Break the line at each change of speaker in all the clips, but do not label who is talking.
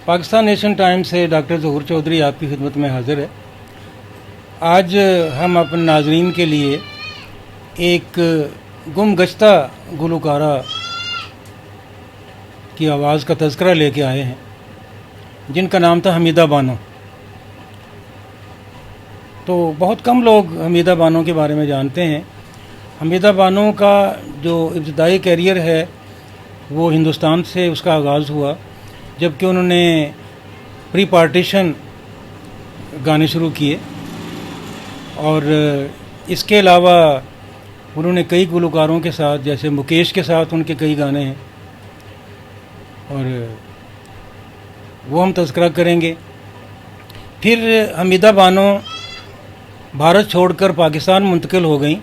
Pakistan nation time से doctor ज़हूर चौधरी आपकी खिदमत में हाजिर है। आज हम अपने नाजरीन के लिए एक गुमगश्ता गुलकारा की आवाज़ का तज़किरा लेके आए हैं, जिनका नाम था हमीदा बानो। तो बहुत कम लोग हमीदा बानो के बारे में जानते हैं। हमीदा बानो का जो इब्तदाई कैरियर है वो हिंदुस्तान से उसका आगाज़ हुआ, जबकि उन्होंने प्री पार्टीशन गाने शुरू किए और इसके अलावा उन्होंने कई गुलकारों के साथ, जैसे मुकेश के साथ उनके कई गाने हैं और वो हम तज़किरा करेंगे। फिर हमीदा बानो भारत छोड़कर पाकिस्तान मुंतकिल हो गई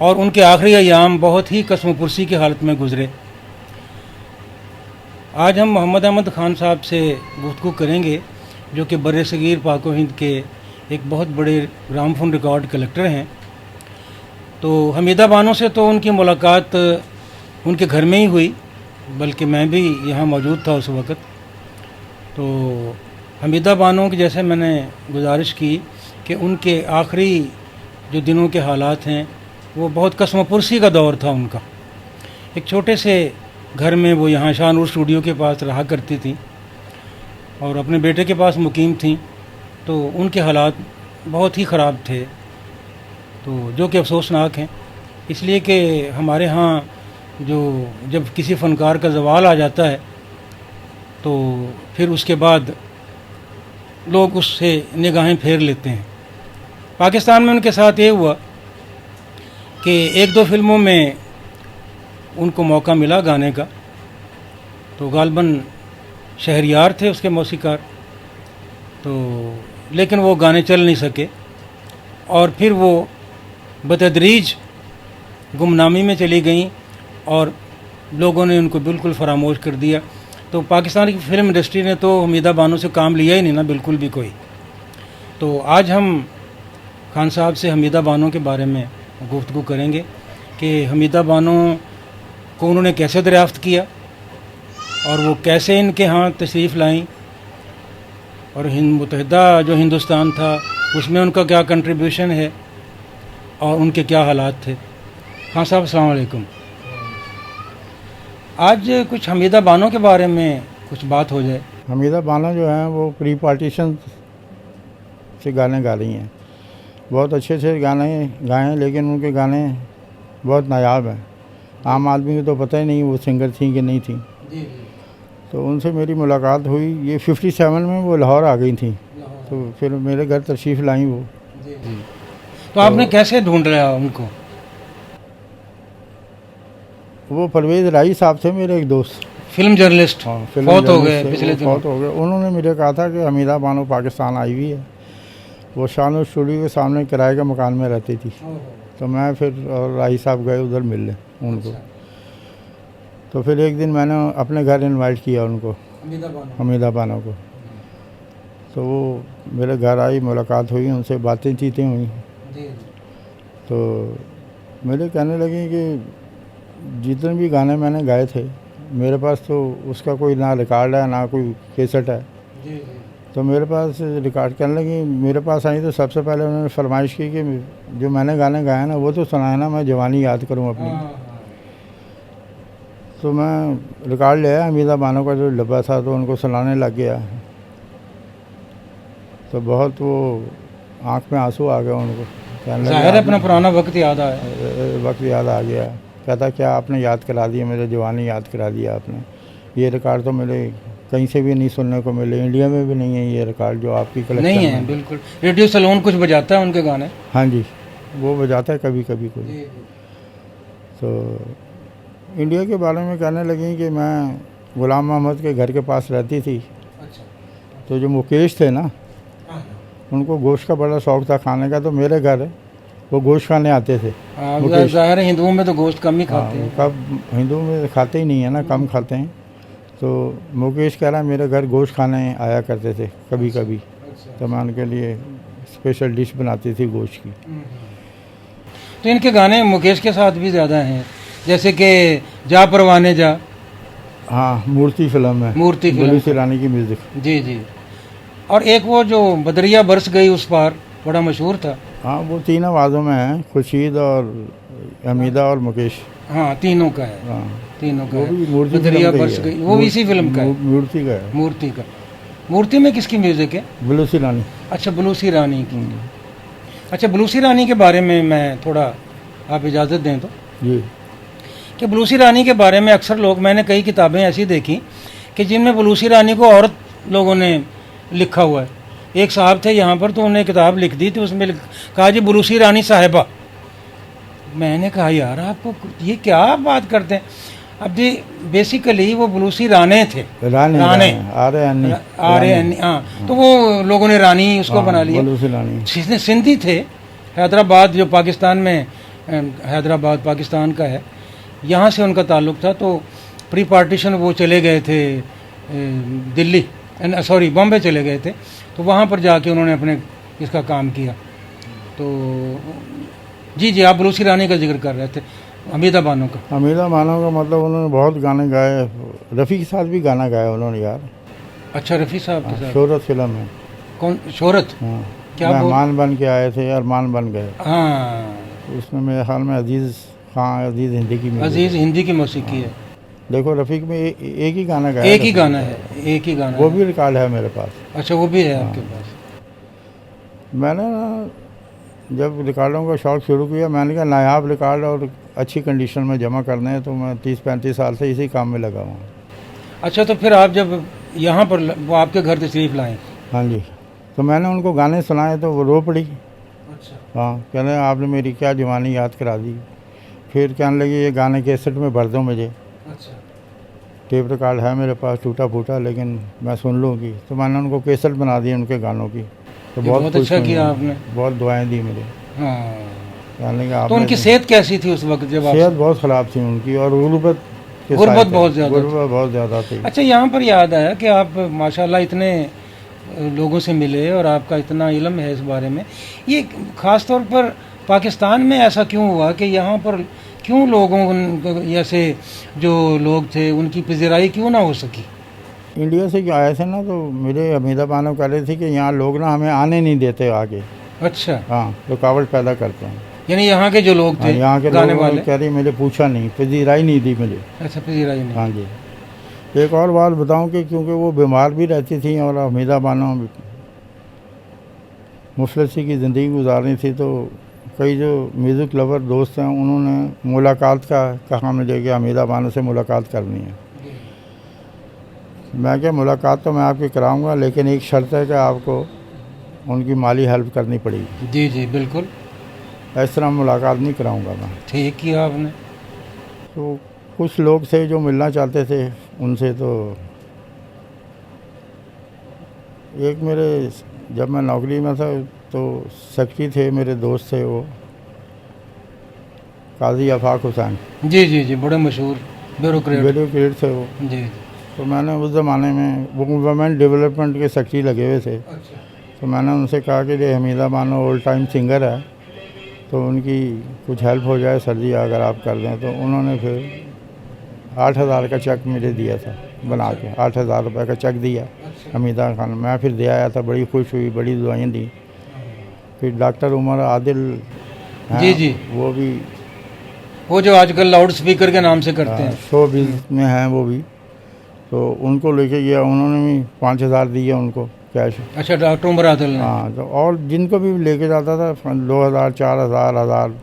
और उनके आखिरी अयाम बहुत ही कसमपुरसी की हालत में गुज़रे। आज हम मोहम्मद अहमद ख़ान साहब से गुफ्तगू करेंगे, जो कि बर-ए-सग़ीर पाक हिंद के एक बहुत बड़े ग्रामोफोन रिकॉर्ड कलेक्टर हैं। तो हमीदा बानो से तो उनकी मुलाकात उनके घर में ही हुई, बल्कि मैं भी यहाँ मौजूद था उस वक़्त। तो हमीदा बानो की जैसे मैंने गुजारिश की कि उनके आखिरी जो दिनों के हालात हैं वो बहुत कसमपुरसी का दौर था उनका। एक छोटे से घर में वो यहाँ शाहनूर स्टूडियो के पास रहा करती थी और अपने बेटे के पास मुकीम थी। तो उनके हालात बहुत ही ख़राब थे, तो जो कि अफसोसनाक हैं, इसलिए कि हमारे यहाँ जो जब किसी फ़नकार का ज़वाल आ जाता है तो फिर उसके बाद लोग उससे निगाहें फेर लेते हैं। पाकिस्तान में उनके साथ ये हुआ कि एक दो फिल्मों में उनको मौका मिला गाने का, तो गालबन शहरयार थे उसके मौसीकार, तो लेकिन वो गाने चल नहीं सके और फिर वो बतदरीज गुमनामी में चली गई और लोगों ने उनको बिल्कुल फरामोश कर दिया। तो पाकिस्तान की फ़िल्म इंडस्ट्री ने तो हमीदा बानो से काम लिया ही नहीं ना, बिल्कुल भी कोई। तो आज हम खान साहब से हमीदा बानो के बारे में गुफ्तगू करेंगे कि हमीदा बानो को उन्होंने कैसे दरियाफ़्त किया और वो कैसे इनके यहाँ तशरीफ़ लाईं और हिंद मुत्तहिदा जो हिंदुस्तान था उसमें उनका क्या कंट्रीब्यूशन है और उनके क्या हालात थे। खान साहब अस्सलाम वालेकुम। आज कुछ हमीदा बानो के बारे में कुछ बात हो जाए।
हमीदा बानो जो हैं वो प्री पार्टीशन से गाने गा रही हैं, बहुत अच्छे अच्छे गाने गाए हैं, लेकिन उनके गाने बहुत नायाब हैं। आम आदमी को तो पता ही नहीं वो सिंगर थी कि नहीं थी। तो उनसे मेरी मुलाकात हुई, ये 57 में वो लाहौर आ गई थी, तो फिर मेरे घर तशरीफ़ लाई वो।
तो आपने कैसे ढूंढ रहा उनको?
वो परवेज़ राई साहब थे मेरे एक दोस्त,
फिल्म जर्नलिस्ट।
हाँ,
फौत हो गए पिछले दिनों।
फौत हो गए। उन्होंने मुझे कहा था कि हमीदा बानो पाकिस्तान आई हुई है। वो शाहनूर स्टूडियो के सामने किराए के मकान में रहती थी, तो मैं फिर और राई साहब गए उधर मिलने उनको। तो फिर एक दिन मैंने अपने घर इनवाइट किया उनको, हमीदा बानो को। तो वो मेरे घर आई, मुलाकात हुई, उनसे बातें चीतें हुई। तो मेरे कहने लगी कि जितने भी गाने मैंने गाए थे मेरे पास तो उसका कोई ना रिकॉर्ड है ना कोई कैसेट है। तो मेरे पास रिकॉर्ड करने लगी, मेरे पास आई तो सबसे पहले उन्होंने फरमाइश की कि जो मैंने गाने गाए ना वो तो सुनाए ना, मैं जवानी याद करूं अपनी। तो मैं रिकॉर्ड ले आया हमीदा बानो का जो डब्बा था, तो उनको सुनाने लग गया। तो बहुत वो आँख में आंसू आ गए उनको, कहने
ज़ाहिर है अपना पुराना वक्त याद आया।
वक्त याद आ गया। कहता क्या आपने याद करा दिया, मेरे जवानी याद करा दिया आपने। ये रिकॉर्ड तो मेरे कहीं से भी नहीं सुनने को मिले, इंडिया में भी नहीं है ये रिकॉर्ड जो आपकी कलेक्शन
नहीं है। बिल्कुल, रेडियो सलोन कुछ बजाता है उनके गाने।
हाँ जी, वो बजाता है कभी कभी कोई। तो इंडिया के बारे में कहने लगी कि मैं गुलाम मोहम्मद के घर के पास रहती थी। तो जो मुकेश थे ना, उनको गोश्त का बड़ा शौक़ था खाने का, तो मेरे घर वो गोश्त खाने आते थे।
ज़ाहिर है हिंदुओं में तो गोश्त कम ही खाते हैं।
कब हिंदुओं में खाते ही नहीं है ना, कम खाते हैं। तो मुकेश कह रहा मेरे घर गोश्त खाने आया करते थे कभी कभी, तो मैं उनके लिए स्पेशल डिश बनाती थी गोश्त की।
तो इनके गाने मुकेश के साथ भी ज़्यादा हैं, जैसे कि जा परवाने जा,
हाँ, मूर्ति फिल्म है,
मूर्ति फिल्म।
बुलबुल रानी की म्यूजिक।
जी जी। और एक वो जो बदरिया बरस गई उस पार बड़ा मशहूर था।
हाँ, वो तीन आवाज़ों में है, खुर्शीद और हमीदा और मुकेश।
हाँ, तीनों का है,
हाँ,
तीनों का
वो
है।
भी मूर्ति
बदरिया
फिल्म का ही
बरस
है।
गई वो भी इसी फिल्म का है।
मूर्ति का है,
मूर्ति का। मूर्ति में किसकी म्यूजिक है?
बुलबुल रानी।
अच्छा, बुलूसी रानी की। अच्छा, बुलूसी रानी के बारे में मैं थोड़ा, आप इजाज़त दें तो,
जी।
कि बुलूसी रानी के बारे में अक्सर लोग, मैंने कई किताबें ऐसी देखी कि जिनमें बुलूसी रानी को औरत लोगों ने लिखा हुआ है। एक साहब थे यहाँ पर, तो उन्होंने किताब लिख दी थी, उसमें कहा जी बुलूसी रानी साहिबा। मैंने कहा यार आपको ये क्या बात करते हैं? अब जी बेसिकली वो बुलूसी राणे थे, राणे हाँ, तो वो लोगों ने रानी उसको बना लिया।
बुलबुल रानी
सिंधी थे, हैदराबाद जो पाकिस्तान में, हैदराबाद पाकिस्तान का है, यहाँ से उनका ताल्लुक़ था। तो प्री पार्टीशन वो चले गए थे दिल्ली, सॉरी बॉम्बे चले गए थे, तो वहाँ पर जाके उन्होंने अपने इसका काम किया। तो जी जी, आप बुलूसी रानी का जिक्र कर रहे थे, हमीदा बानो का।
हमीदा बानो का मतलब उन्होंने बहुत गाने गाए, रफ़ी के साथ भी गाना गाया उन्होंने यार।
अच्छा, रफ़ी साहब के साथ।
शोहरत फिल्म है।
कौन शोहरत?
हाँ,
क्या
मेहमान बन के आए थे, अरमान बन गए।
हाँ,
उसमें मेरे ख्याल में अजीज़ खां, अजीज़ हिंदी की
अजीज़ हिंदी की मौसीकी है।
देखो रफ़ीक में एक ही गाना गाया,
एक ही गाना है, एक ही गाना
वो
है।
भी रिकॉर्ड है मेरे पास।
अच्छा, वो भी है आपके पास?
मैंने ना जब रिकॉर्डों का शौक़ शुरू किया, मैंने कहा नायाब रिकॉर्ड और अच्छी कंडीशन में जमा करने हैं, तो मैं 30-35 साल से इसी काम में लगा हुआ हूँ।
अच्छा, तो फिर आप जब यहाँ पर वो आपके घर तशरीफ़ लाएँ?
हाँ जी, तो मैंने उनको गाने सुनाए तो वो रो पड़ी।
अच्छा।
हाँ, कह रहे आपने मेरी क्या जवानी याद करा दी। फिर कहने लगी ये गाने कैसेट में भर दो मुझे।
अच्छा।
टेप रिकॉर्ड है मेरे पास टूटा फूटा, लेकिन मैं सुन लूँगी। तो मैंने उनको कैसेट बना दी उनके गानों की। तो
बहुत अच्छा किया आपने।
बहुत दुआएं दी मुझे।
हाँ।
कहने लगा
तो उनकी सेहत कैसी थी उस वक्त जब आप?
सेहत बहुत ख़राब थी उनकी, और गुर्बत
बहुत
ज़्यादा थी।
अच्छा, यहाँ पर याद आया कि आप माशाल्लाह इतने लोगों से मिले और आपका इतना इल्म है इस बारे में। ये ख़ास तौर पर पाकिस्तान में ऐसा क्यों हुआ कि यहाँ पर क्यों लोगों जैसे जो लोग थे उनकी पजीराई क्यों ना हो सकी?
इंडिया से जो आए थे ना, तो मेरे हमीदा बानो कह रहे थे कि यहाँ लोग ना हमें आने नहीं देते आगे।
अच्छा।
हाँ, रुकावट पैदा करते हैं।
यानी यहाँ के जो लोग थे,
यहाँ के
गाने
लोग
वाले
कह रही मुझे पूछा नहीं, पजीराई नहीं दी मुझे।
अच्छा, पजीराई नहीं।
हाँ जी। एक और बात बताऊं कि क्योंकि वो बीमार भी रहती थी और हमीदा बानो मुफलसी की ज़िंदगी गुजारनी थी, तो कई जो म्यूज़िक लवर दोस्त हैं उन्होंने मुलाकात का कहा मुझे कि हमीदा बानो से मुलाकात करनी है। मैं क्या, मुलाकात तो मैं आपकी कराऊंगा, लेकिन एक शर्त है कि आपको उनकी माली हेल्प करनी पड़ेगी।
जी जी, बिल्कुल।
इस तरह मुलाकात नहीं कराऊंगा मैं।
ठीक किया आपने।
तो कुछ लोग थे जो मिलना चाहते थे उनसे। तो एक मेरे, जब मैं नौकरी में था तो सेक्रेटरी थे मेरे दोस्त थे, वो काजी आफाक हुसैन।
जी जी जी, बड़े मशहूर
ब्यूरोक्रेट थे वो।
जी।
तो मैंने उस ज़माने में वो वुमेन डेवलपमेंट के सेक्रेटरी लगे हुए थे।
अच्छा।
तो मैंने उनसे कहा कि ये Hamida Bano old time singer है, तो उनकी कुछ हेल्प हो जाए सर जी अगर आप कर दें। तो उन्होंने फिर 8,000 का चेक मुझे दिया था बना के, 8,000 रुपये का चेक दिया हमीदा खान। मैं फिर दे आया था, बड़ी खुश हुई, बड़ी दुआएं दी। फिर डॉक्टर उमर आदिल
जी जी, वो जो आजकल लाउड स्पीकर के नाम से करते हैं,
शो बिज़ में हैं वो भी, तो उनको लेके गया, उन्होंने भी 5,000 दिया उनको कैश।
अच्छा, डॉक्टर उमर आदिल ने?
हाँ, तो और जिनको भी लेके जाता था 2,000 4,000 1000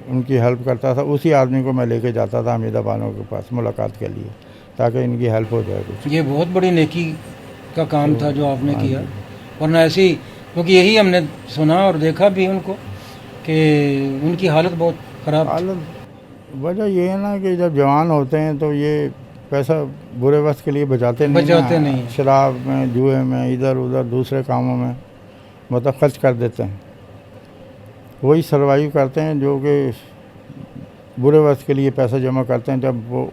उनकी हेल्प करता था। उसी आदमी को मैं लेके जाता था हमीदा बानो के पास मुलाकात के लिए, ताकि इनकी हेल्प हो जाए कुछ।
ये बहुत बड़ी नेकी का काम था जो आपने किया, वरना ऐसी, क्योंकि यही हमने सुना और देखा भी उनको कि उनकी हालत बहुत ख़राब।
हालत वजह ये है ना कि जब जवान होते हैं तो ये पैसा बुरे वक्त के लिए बचाते नहीं, शराब में, जुए में, इधर उधर दूसरे कामों में मतलब खर्च कर देते हैं। वही सर्वाइव करते हैं जो कि बुरे वक्त के लिए पैसा जमा करते हैं। जब वो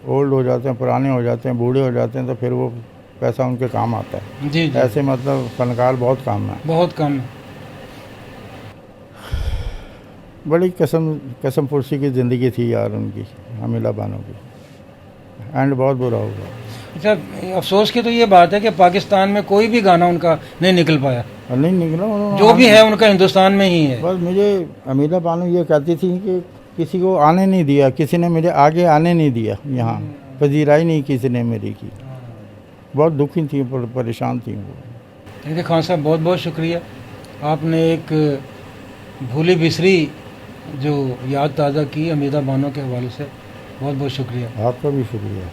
ओल्ड हो जाते हैं, पुराने हो जाते हैं, बूढ़े हो जाते हैं, तो फिर वो पैसा उनके काम आता है।
जी जी।
ऐसे मतलब फनकार बहुत काम है,
बहुत कम है।
बड़ी कसम पुरसी की ज़िंदगी थी यार उनकी, हमीदा बानो की। एंड बहुत बुरा हुआ।
अच्छा, अफसोस की तो ये बात है कि पाकिस्तान में कोई भी गाना उनका नहीं निकल पाया,
और नहीं निकला उन्होंने।
जो भी है उनका हिंदुस्तान में ही है।
बस मुझे हमीदा बानो ये कहती थी कि किसी को आने नहीं दिया, किसी ने मेरे आगे आने नहीं दिया, यहाँ पजीराई नहीं किसी ने मेरी की। बहुत दुखी थी, परेशान थी वो।
देखिए खान साहब, बहुत बहुत शुक्रिया, आपने एक भूली बिसरी जो याद ताज़ा की हमीदा बानो के हवाले से। बहुत बहुत शुक्रिया।
आपका भी शुक्रिया।